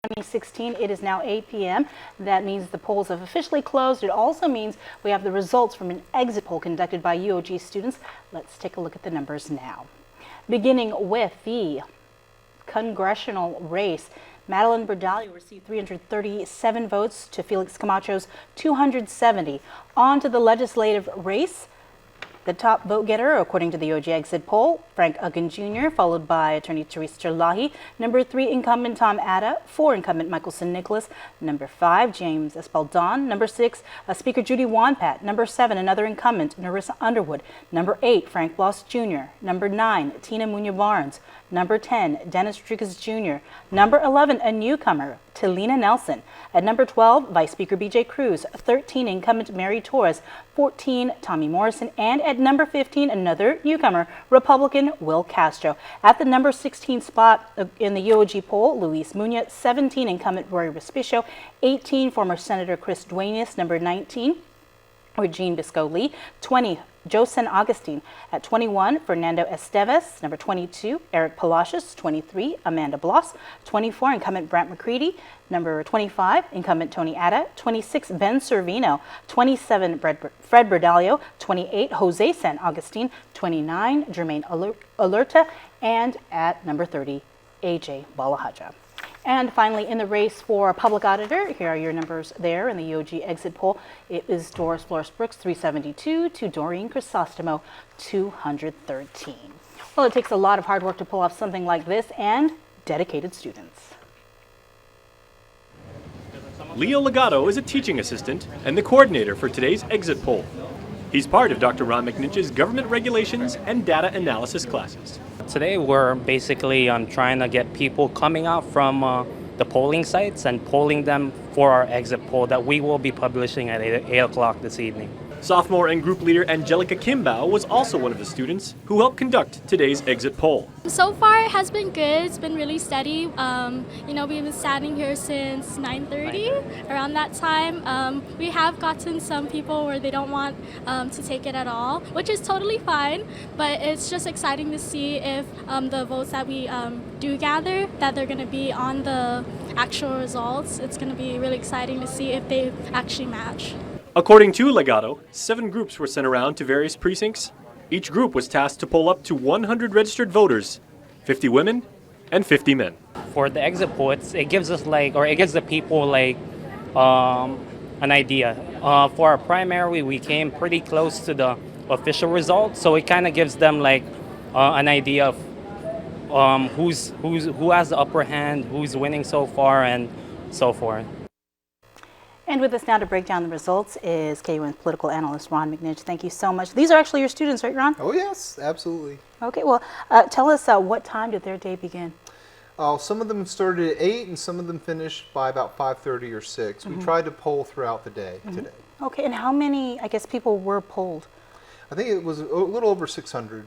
2016. It is now 8 p.m. That means the polls have officially closed. It also means we have the results from an exit poll conducted by UOG students. Let's take a look at the numbers now. Beginning with the congressional race, Madeline Berdalio received 337 votes to Felix Camacho's 270. On to the legislative race. The top vote getter, according to the UOG exit poll, Frank Uggan Jr., followed by Attorney Teresa Terlahi. Number 3, incumbent Tom Atta. 4, incumbent Michaelson Nicholas. Number 5, James Espaldon. Number 6, Speaker Judy Wanpat. Number 7, another incumbent, Narissa Underwood. Number 8, Frank Bloss Jr. Number 9, Tina Munya Barnes. Number 10, Dennis Rodriguez Jr. Number 11, a newcomer, Talina Nelson. At number 12, Vice Speaker BJ Cruz. 13, incumbent Mary Torres. 14, Tommy Morrison. And at number 15, another newcomer, Republican Will Castro. At the number 16 spot in the UOG poll, Luis Muñoz. 17, incumbent Roy Respicio. 18, former Senator Chris Duenas. Number 19, Regine Bisco-Lee. 20, Josen Augustine. At 21, Fernando Esteves. Number 22, Eric Palacios. 23, Amanda Bloss. 24, incumbent Brant McCready. Number 25, incumbent Tony Atta. 26, Ben Servino. 27, Fred Berdalio. 28, Jose San Augustine. 29, Jermaine Alerta. And at number 30, AJ Balahaja. And finally, in the race for public auditor, here are your numbers there in the UOG exit poll. It is Doris Flores Brooks, 372, to Doreen Crisostomo, 213. Well, it takes a lot of hard work to pull off something like this, and dedicated students. Leo Legato is a teaching assistant and the coordinator for today's exit poll. He's part of Dr. Ron McNinch's government regulations and data analysis classes. Today we're basically trying to get people coming out from the polling sites and polling them for our exit poll that we will be publishing at 8 o'clock this evening. Sophomore and group leader Angelica Kimbao was also one of the students who helped conduct today's exit poll. So far it has been good. It's been really steady. We've been standing here since 9:30. Around that time, we have gotten some people where they don't want to take it at all, which is totally fine. But it's just exciting to see if the votes that we do gather, that they're going to be on the actual results. It's going to be really exciting to see if they actually match. According to Legato, 7 groups were sent around to various precincts. Each group was tasked to poll up to 100 registered voters, 50 women and 50 men. For the exit poll, it gives us it gives the people an idea. For our primary, we came pretty close to the official results, so it kind of gives them an idea of who has the upper hand, who's winning so far, and so forth. And with us now to break down the results is KUN's political analyst, Ron McNinch. Thank you so much. These are actually your students, right, Ron? Oh, yes, absolutely. Okay, well, tell us what time did their day begin? Some of them started at 8 and some of them finished by about 5:30 or 6. We tried to poll throughout the day today. Okay, and how many, people were polled? I think it was a little over 600.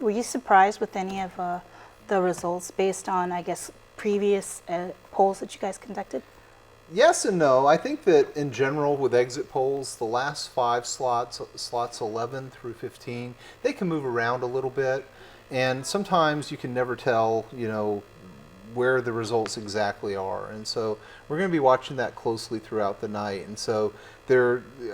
Were you surprised with any of the results based on, previous polls that you guys conducted? Yes and no. I think that in general with exit polls, the last 5 slots 11 through 15, they can move around a little bit. And sometimes you can never tell, where the results exactly are. And so we're going to be watching that closely throughout the night. And so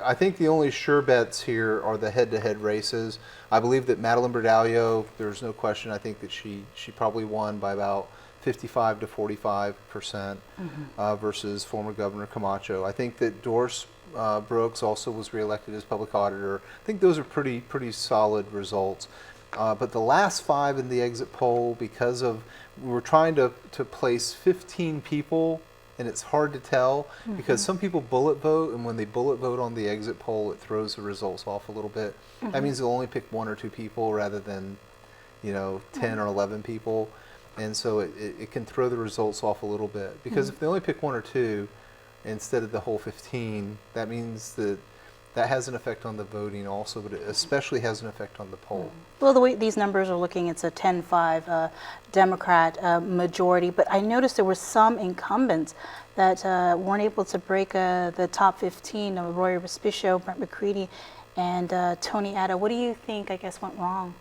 I think the only sure bets here are the head-to-head races. I believe that Madeline Berdalio, there's no question, I think that she probably won by about 55 to 45% versus former Governor Camacho. I think that Doris Brooks also was reelected as public auditor. I think those are pretty solid results. But the last 5 in the exit poll, because of we were trying to place 15 people, and it's hard to tell because some people bullet vote, and when they bullet vote on the exit poll, it throws the results off a little bit. That means they'll only pick 1 or 2 people rather than 10 or 11 people. And so it can throw the results off a little bit. Because if they only pick 1 or 2 instead of the whole 15, that means that has an effect on the voting also, but it especially has an effect on the poll. Well, the way these numbers are looking, it's a 10-5 Democrat majority. But I noticed there were some incumbents that weren't able to break the top 15, Roy Respicio, Brent McCready, and Tony Atta. What do you think, went wrong?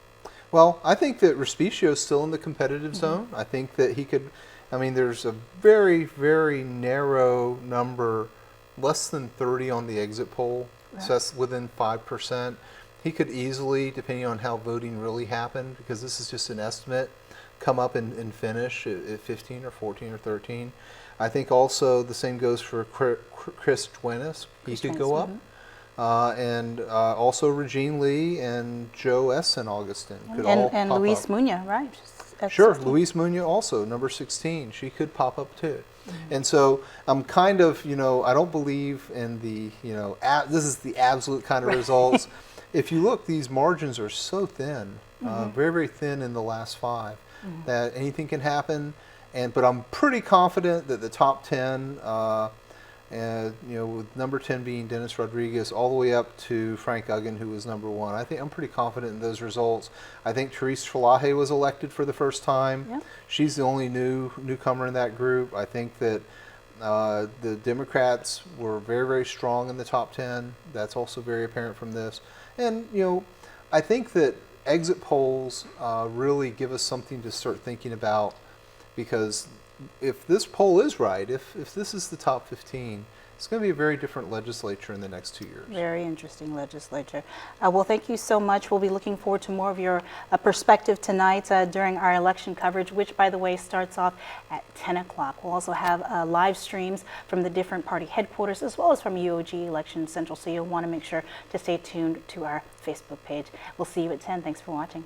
Well, I think that Respicio is still in the competitive zone. I think that he could, I mean, there's a very, very narrow number, less than 30 on the exit poll, so that's within 5%. He could easily, depending on how voting really happened, because this is just an estimate, come up and finish at 15 or 14 or 13. I think also the same goes for Chris Twenis. He could go up. And also Regine Lee and Joe S. and Augustin could all And pop Luis up. Muñoz, right? Sure, Luis Muñoz also, number 16. She could pop up too. And so I'm kind of, I don't believe in the, this is the absolute kind of results. If you look, these margins are so thin, very, very thin in the last 5, that anything can happen. But I'm pretty confident that the top 10, with number 10 being Dennis Rodriguez, all the way up to Frank Uggan, who was number 1. I think I'm pretty confident in those results. I think Therese Trelaje was elected for the first time. Yep. She's the only newcomer in that group. I think that the Democrats were very, very strong in the top 10. That's also very apparent from this. And, I think that exit polls really give us something to start thinking about, because if this poll is right, if this is the top 15, it's going to be a very different legislature in the next 2 years. Very interesting legislature. Well, thank you so much. We'll be looking forward to more of your perspective tonight during our election coverage, which, by the way, starts off at 10 o'clock. We'll also have live streams from the different party headquarters, as well as from UOG Election Central, so you'll want to make sure to stay tuned to our Facebook page. We'll see you at 10. Thanks for watching.